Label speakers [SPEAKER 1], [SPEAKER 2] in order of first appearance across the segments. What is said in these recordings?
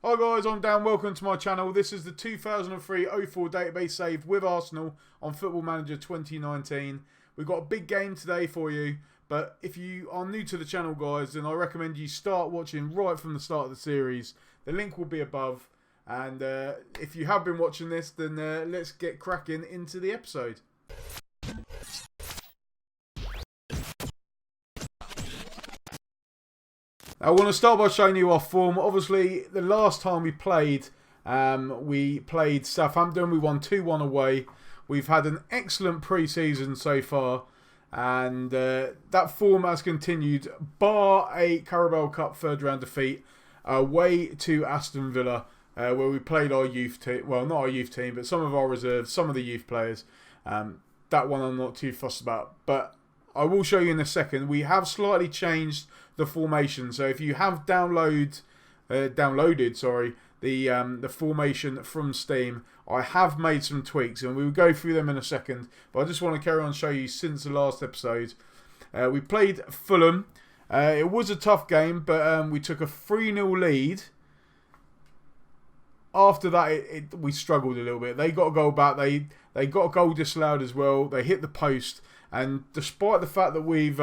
[SPEAKER 1] Hi guys, I'm Dan, welcome to my channel. This is the 2003-04 database saved with Arsenal on Football Manager 2019. We've got a big game today for you, but if you are new to the channel guys, then I recommend you start watching right from the start of the series. The link will be above, and if you have been watching this, then let's get cracking into the episode. I want to start by showing you our form. Obviously, the last time we played Southampton. We won 2-1 away. We've had an excellent pre-season so far, and that form has continued, bar a Carabao Cup third round defeat away to Aston Villa, where we played our youth team. Well, not our youth team, but some of our reserves, some of the youth players. That one I'm not too fussed about, but I will show you in a second. We have slightly changed the formation, so if you have downloaded the formation from Steam, I have made some tweaks, and we will go through them in a second. But I just want to carry on and show you since the last episode. We played Fulham. It was a tough game, but we took a 3-0 lead. After that, we struggled a little bit. They got a goal back. They got a goal disallowed as well. They hit the post, and despite the fact that we've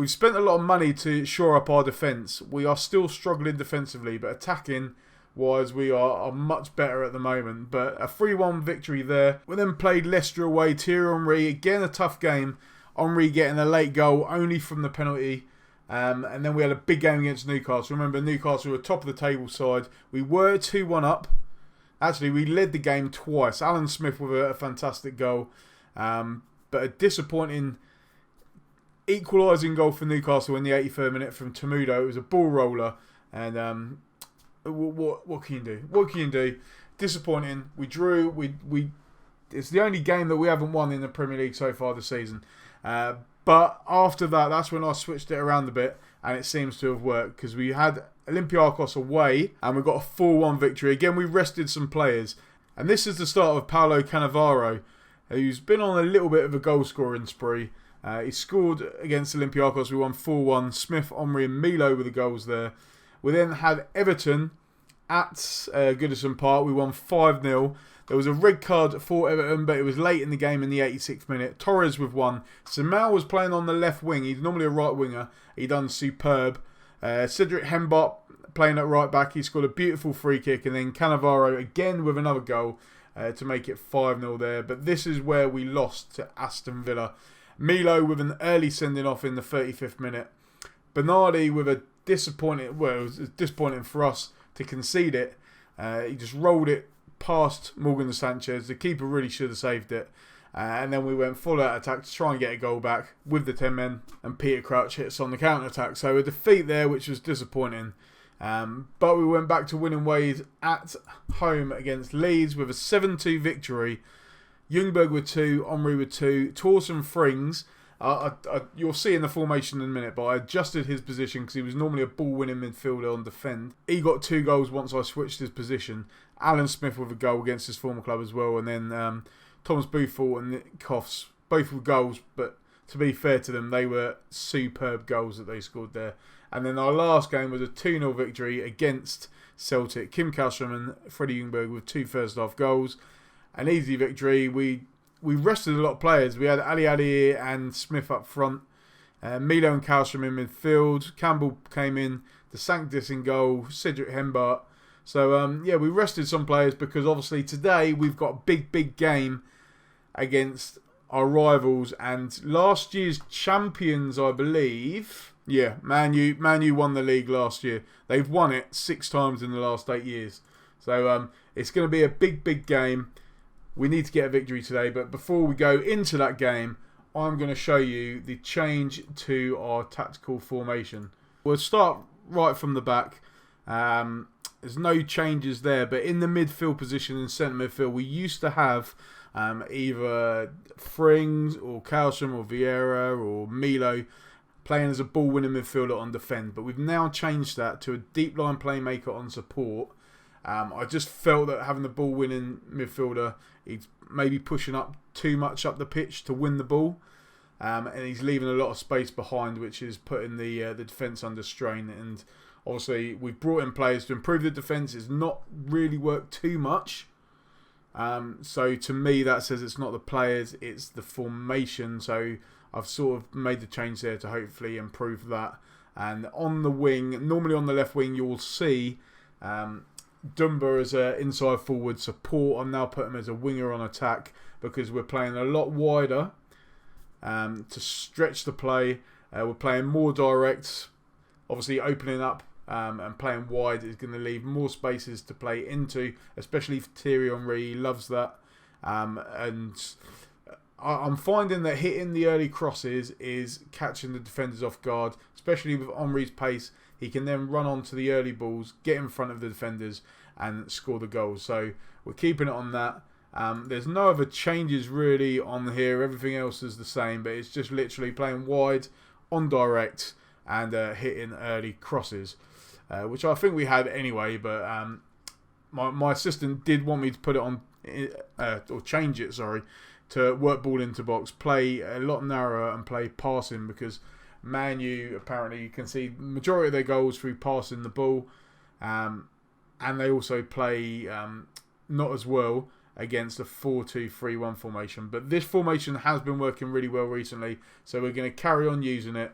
[SPEAKER 1] spent a lot of money to shore up our defence, we are still struggling defensively, but attacking-wise, we are much better at the moment. But a 3-1 victory there. We then played Leicester away, Thierry Henry. Again, a tough game. Henry getting a late goal, only from the penalty. And then we had a big game against Newcastle. Remember, Newcastle were top of the table side. We were 2-1 up. Actually, we led the game twice. Alan Smith with a fantastic goal. But a disappointing equalising goal for Newcastle in the 83rd minute from Temudo. It was a ball roller, and what can you do? What can you do? Disappointing. We drew. It's the only game that we haven't won in the Premier League so far this season. But after that, that's when I switched it around a bit, and it seems to have worked, because we had Olympiacos away, and we got a 4-1 victory. Again, we rested some players, and this is the start of Paulo Cannavaro, who's been on a little bit of a goal scoring spree. He scored against Olympiacos. We won 4-1. Smith, Omri and Milo were the goals there. We then had Everton at Goodison Park. We won 5-0. There was a red card for Everton, but it was late in the game in the 86th minute. Torres with one. Samal was playing on the left wing. He's normally a right winger. He done superb. Cedric Hembot playing at right back. He scored a beautiful free kick. And then Cannavaro again with another goal to make it 5-0 there. But this is where we lost to Aston Villa. Milo with an early sending off in the 35th minute. Bernardi with a disappointing, well, it was disappointing for us to concede it. He just rolled it past Morgan Sanchez. The keeper really should have saved it. And then we went full out attack to try and get a goal back with the 10 men. And Peter Crouch hits on the counter attack. So a defeat there, which was disappointing. But we went back to winning ways at home against Leeds with a 7-2 victory. Ljungberg with 2, Omri with 2, Torsen Frings. You'll see in the formation in a minute, but I adjusted his position because he was normally a ball-winning midfielder on defend. He got 2 goals once I switched his position. Alan Smith with a goal against his former club as well, and then Thomas Buffel and Nick Koffs, both with goals, but to be fair to them, they were superb goals that they scored there. And then our last game was a 2-0 victory against Celtic. Kim Kallstrom and Freddie Ljungberg with 2 first-half goals. An easy victory. We rested a lot of players. We had Ali and Smith up front. Milo and Kallstrom in midfield. Campbell came in. The Sanctus in goal. Cedric Hembart. So, yeah, we rested some players because obviously today we've got a big game against our rivals. And last year's champions, I believe. Yeah, Man U won the league last year. They've won it 6 times in the last 8 years. So, it's going to be a big game. We need to get a victory today, but before we go into that game, I'm going to show you the change to our tactical formation. We'll start right from the back. There's no changes there, but in the midfield position in centre midfield, we used to have either Frings or Kallstrom or Vieira or Milo playing as a ball-winning midfielder on defend, but we've now changed that to a deep line playmaker on support. I just felt that having the ball-winning midfielder, he's maybe pushing up too much up the pitch to win the ball, and he's leaving a lot of space behind, which is putting the defence under strain. And Obviously, we've brought in players to improve the defence. It's not really worked too much. So to me, that says it's not the players, it's the formation. So I've sort of made the change there to hopefully improve that. And on the wing, normally on the left wing, you'll see Dumba as an inside forward support. I'm now putting him as a winger on attack because we're playing a lot wider to stretch the play. We're playing more direct, obviously opening up and playing wide is going to leave more spaces to play into, especially for Thierry Henry. He loves that. And I'm finding that hitting the early crosses is catching the defenders off guard, especially with Henry's pace. He can then run onto the early balls, get in front of the defenders and score the goals. So we're keeping it on that. There's no other changes really on here. Everything else is the same, but it's just literally playing wide, on direct, and hitting early crosses, which I think we had anyway. But my assistant did want me to put it on, or change it, sorry, to work ball into box, play a lot narrower and play passing, because Man U, apparently you can see the majority of their goals through passing the ball, and they also play not as well against a 4-2-3-1 formation. But this formation has been working really well recently, so we're going to carry on using it.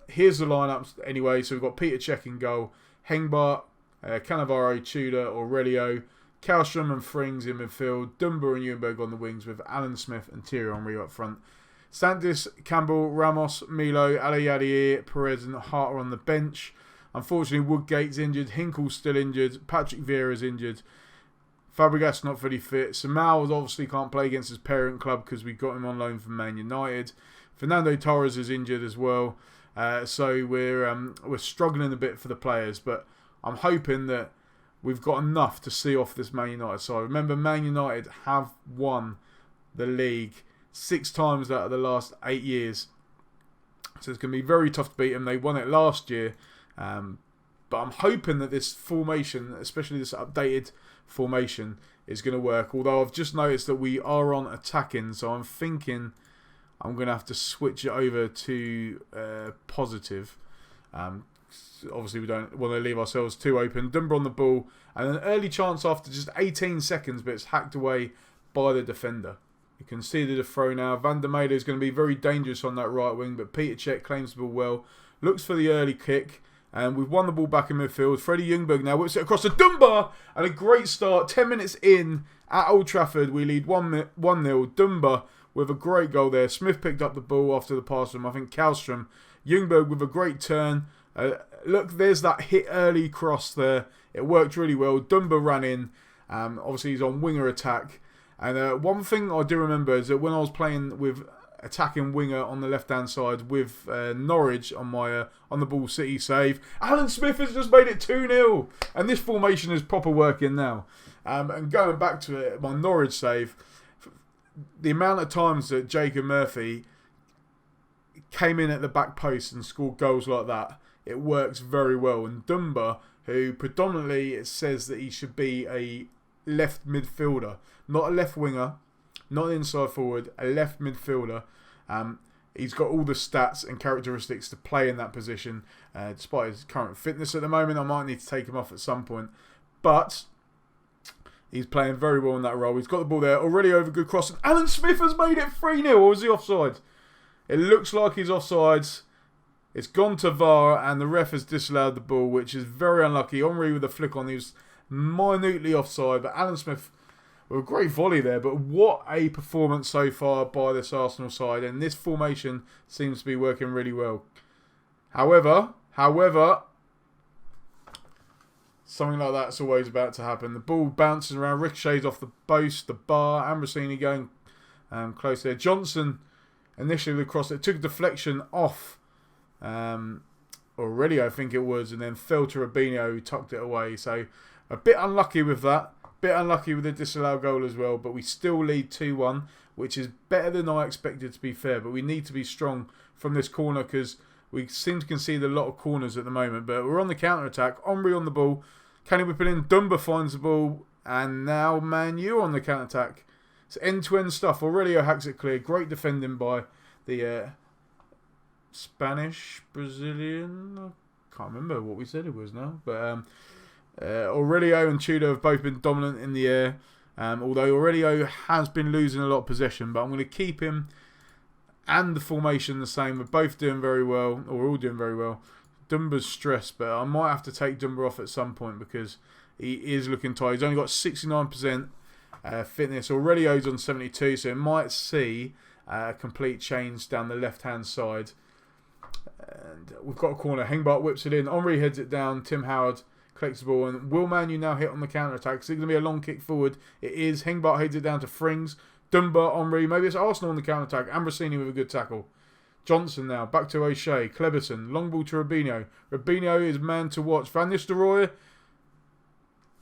[SPEAKER 1] Here's the lineups anyway. So we've got Peter Cech in goal, Hengbart, Cannavaro, Tudor, Aurelio, Kallstrom and Frings in midfield, Dumba and Ljungberg on the wings with Alan Smith and Thierry Henry up front. Santis, Campbell, Ramos, Milo, Alayadir, Perez and Hart are on the bench. Unfortunately, Woodgate's injured, Hinkle's still injured, Patrick Vieira's injured, Fabregas not fully fit. Samal obviously can't play against his parent club because we got him on loan from Man United. Fernando Torres is injured as well. So we're struggling a bit for the players, but I'm hoping that we've got enough to see off this Man United side. Remember, Man United have won the league 6 times out of the last 8 years. So it's going to be very tough to beat them. They won it last year. But I'm hoping that this formation, especially this updated formation, is going to work. Although I've just noticed that we are on attacking, so I'm thinking I'm going to have to switch it over to positive. Obviously, we don't want to leave ourselves too open. Dumba on the ball, and an early chance after just 18 seconds, but it's hacked away by the defender. You can see the throw now. Van der Meyde is going to be very dangerous on that right wing, but Peter Cech claims the ball well. Looks for the early kick, and we've won the ball back in midfield. Freddie Ljungberg now whips it across to Dumba, and a great start. 10 minutes in at Old Trafford, we lead 1-0. Dumba with a great goal there. Smith picked up the ball after the pass from, I think, Kallstrom. Ljungberg with a great turn. Look, there's that hit early cross there. It worked really well. Dumba ran in. Obviously, he's on winger attack. And one thing I do remember is that when I was playing with attacking winger on the left-hand side with Norwich on my on the ball City save, Alan Smith has just made it 2-0. And this formation is proper working now. And going back to it, my Norwich save, the amount of times that Jacob Murphy came in at the back post and scored goals like that, it works very well. And Dumba, who predominantly it says that he should be a left midfielder, not a left winger, not an inside forward, a left midfielder. He's got all the stats and characteristics to play in that position. Despite his current fitness at the moment, I might need to take him off at some point. But he's playing very well in that role. He's got the ball there, already over good cross. And Alan Smith has made it 3-0. Or was he offside? It looks like he's offside. It's gone to VAR and the ref has disallowed the ball, which is very unlucky. Henry with a flick on, he was minutely offside, but Alan Smith with a great volley there. But what a performance so far by this Arsenal side, and this formation seems to be working really well. However, something like that's always about to happen. The ball bounces around, ricochets off the post, the bar. Ambrosini going close there. Johnson initially the cross, it took a deflection off already, I think it was, and then fell to Robinho, who tucked it away. So a bit unlucky with that. Bit unlucky with the disallowed goal as well, but we still lead 2-1, which is better than I expected, to be fair. But we need to be strong from this corner because we seem to concede a lot of corners at the moment. But we're on the counter-attack. Omri on the ball. Can he whip it in? Dumba finds the ball. And now Man U on the counter-attack. It's end-to-end stuff. Aurelio hacks it clear. Great defending by the Spanish, Brazilian. I can't remember what we said it was now. But Aurelio and Tudor have both been dominant in the air. Although Aurelio has been losing a lot of possession, but I'm going to keep him and the formation the same. We're both doing very well, or we're all doing very well. Dumba's stressed, but I might have to take Dumba off at some point because he is looking tired. He's only got 69% fitness. Aurelio's on 72, so it might see a complete change down the left-hand side. And we've got a corner. Hengbart whips it in. Henry heads it down. Tim Howard collects the ball. And will Man U now hit on the counter-attack? Is it going to be a long kick forward? It is. Hengbart heads it down to Frings. Dumba, Henry. Maybe it's Arsenal on the counter-attack. Ambrosini with a good tackle. Johnson now. Back to O'Shea. Kleberson. Long ball to Robinho. Robinho is man to watch. Van Nistelrooy.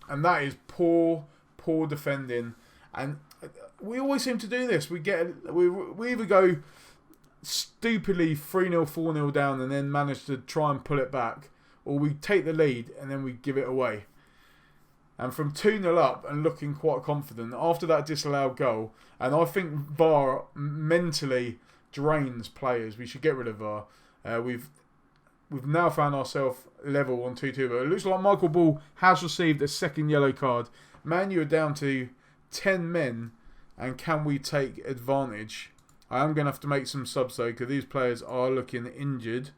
[SPEAKER 1] And that is poor defending. And we always seem to do this. We either go stupidly 3-0, 4-0 down and then manage to try and pull it back, or we take the lead and then we give it away. And from 2-0 up and looking quite confident after that disallowed goal, and I think VAR mentally drains players. We should get rid of VAR. We've now found ourselves level on 2-2, but it looks like Michael Ball has received a second yellow card. Man U are down to 10 men, and can we take advantage? I am going to have to make some subs though, because these players are looking injured.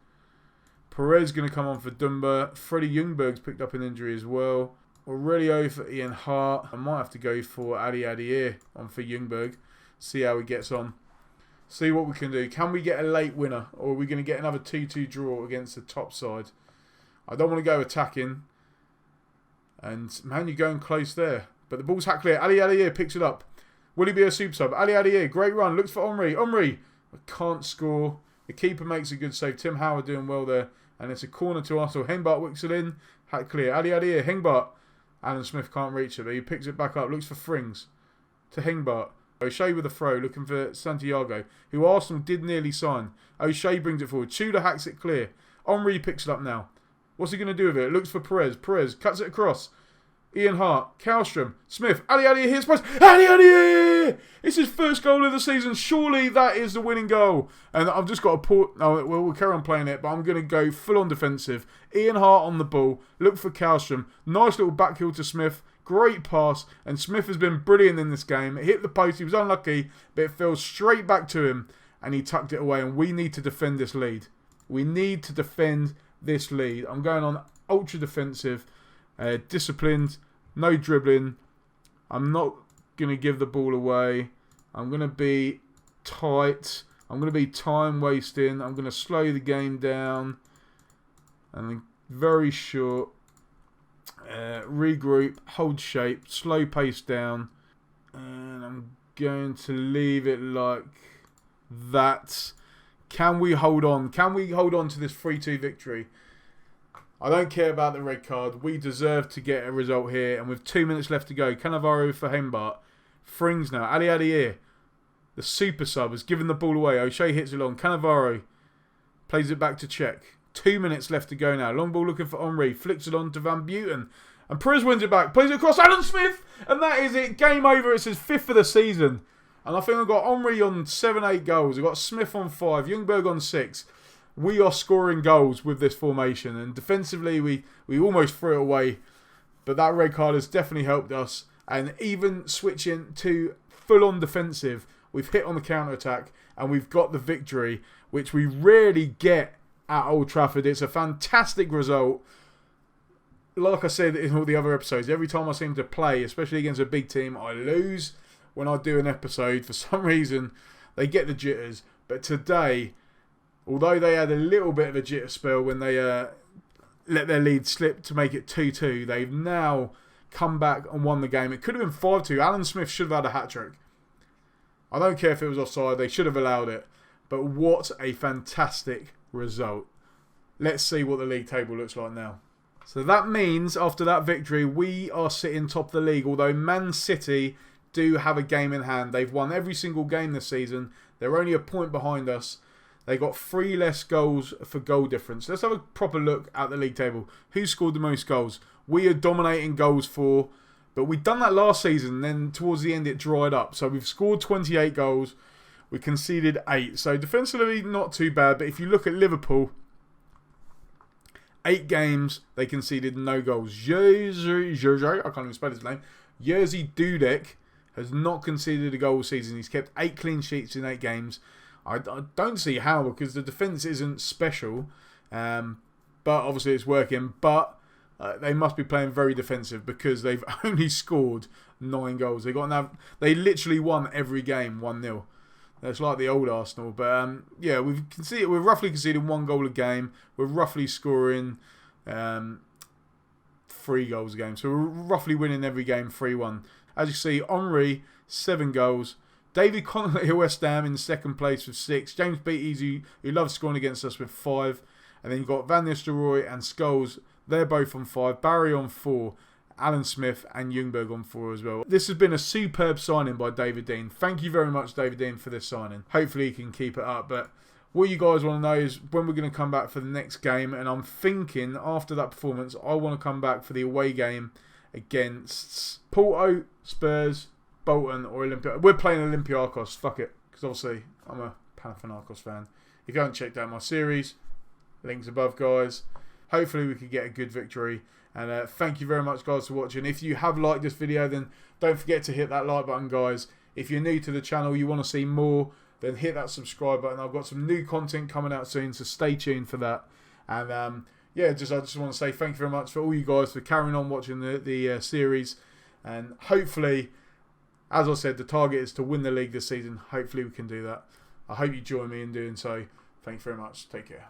[SPEAKER 1] Perez going to come on for Dumba. Freddie Ljungberg's picked up an injury as well. Aurelio for Ian Hart. I might have to go for Ali Adier on for Ljungberg. See how he gets on. See what we can do. Can we get a late winner, or are we going to get another 2-2 draw against the top side? I don't want to go attacking. And man, you're going close there. But the ball's hacked clear. Ali Adier picks it up. Will he be a super sub? Ali Adier, great run. Looks for Henry. Henry can't score. The keeper makes a good save. Tim Howard doing well there. And it's a corner to Arsenal. Hengbart wicks it in. Hack clear. Ali Adier, Hengbart. Alan Smith can't reach it, but he picks it back up. Looks for Frings. To Hengbart. O'Shea with a throw. Looking for Santiago, who Arsenal did nearly sign. O'Shea brings it forward. Tudor hacks it clear. Henry picks it up now. What's he going to do with it? Looks for Perez. Perez cuts it across. Ian Hart, Kallstrom, Smith, Ali Adier hits post. Ali Adier! It's his first goal of the season. Surely that is the winning goal. And I've just got to put. No, we'll carry on playing it, but I'm going to go full on defensive. Ian Hart on the ball. Look for Kallstrom. Nice little backheel to Smith. Great pass. And Smith has been brilliant in this game. It hit the post. He was unlucky, but it fell straight back to him. And he tucked it away. And we need to defend this lead. We need to defend this lead. I'm going on ultra defensive. Disciplined, no dribbling. I'm not going to give the ball away. I'm going to be tight. I'm going to be time wasting. I'm going to slow the game down. And then very short. Regroup, hold shape, slow pace down. And I'm going to leave it like that. Can we hold on? Can we hold on to this 3-2 victory? I don't care about the red card. We deserve to get a result here. And with 2 minutes left to go, Cannavaro for Hengbart. Frings now. Ali Adier, the super sub, has given the ball away. O'Shea hits it long. Cannavaro plays it back to Czech. 2 minutes left to go now. Long ball looking for Henry. Flicks it on to Van Buiten. And Perez wins it back. Plays it across Alan Smith. And that is it. Game over. It's his 5th of the season. And I think I've got Henry on 7-8 goals. I've got Smith on 5. Ljungberg on 6. We are scoring goals with this formation, and defensively we almost threw it away, but that red card has definitely helped us. And even switching to full-on defensive, we've hit on the counter-attack and we've got the victory, which we rarely get at Old Trafford. It's a fantastic result. Like I said in all the other episodes, every time I seem to play, especially against a big team, I lose. When I do an episode, for some reason, they get the jitters. But today, although they had a little bit of a jitter spell when they let their lead slip to make it 2-2, they've now come back and won the game. It could have been 5-2. Alan Smith should have had a hat-trick. I don't care if it was offside. They should have allowed it. But what a fantastic result. Let's see what the league table looks like now. So that means after that victory, we are sitting top of the league. Although Man City do have a game in hand. They've won every single game this season. They're only a point behind us. They got 3 less goals for goal difference. Let's have a proper look at the league table. Who scored the most goals? We are dominating goals for, but we've done that last season. And then towards the end, it dried up. So we've scored 28 goals. We conceded 8. So defensively, not too bad. But if you look at Liverpool, 8 games, they conceded no goals. Jerzy, I can't even spell his name. Jerzy Dudek has not conceded a goal all season. He's kept 8 clean sheets in 8 games. I don't see how, because the defence isn't special. But obviously it's working. But they must be playing very defensive, because they've only scored 9 goals. They literally won every game 1-0. That's like the old Arsenal. But yeah, we've roughly conceded 1 goal a game. We're roughly scoring 3 goals a game. So we're roughly winning every game 3-1. As you see, Henry, 7 goals. David Connolly at West Ham in second place with 6. James Beattie, who loves scoring against us, with 5. And then you've got Van Nistelrooy and Scholes. They're both on 5. Barry on 4. Alan Smith and Ljungberg on 4 as well. This has been a superb signing by David Dein. Thank you very much, David Dein, for this signing. Hopefully he can keep it up. But what you guys want to know is when we're going to come back for the next game. And I'm thinking after that performance, I want to come back for the away game against Porto, Spurs, Bolton or Olympiacos. We're playing Olympiacos. Fuck it. Because obviously I'm a Panathinaikos fan. If you haven't checked out my series, links above, guys. Hopefully we could get a good victory. And thank you very much, guys, for watching. If you have liked this video, then don't forget to hit that like button, guys. If you're new to the channel, you want to see more, then hit that subscribe button. I've got some new content coming out soon, so stay tuned for that. And yeah, I just want to say thank you very much for all you guys for carrying on watching the series. And hopefully, as I said, the target is to win the league this season. Hopefully we can do that. I hope you join me in doing so. Thank you very much. Take care.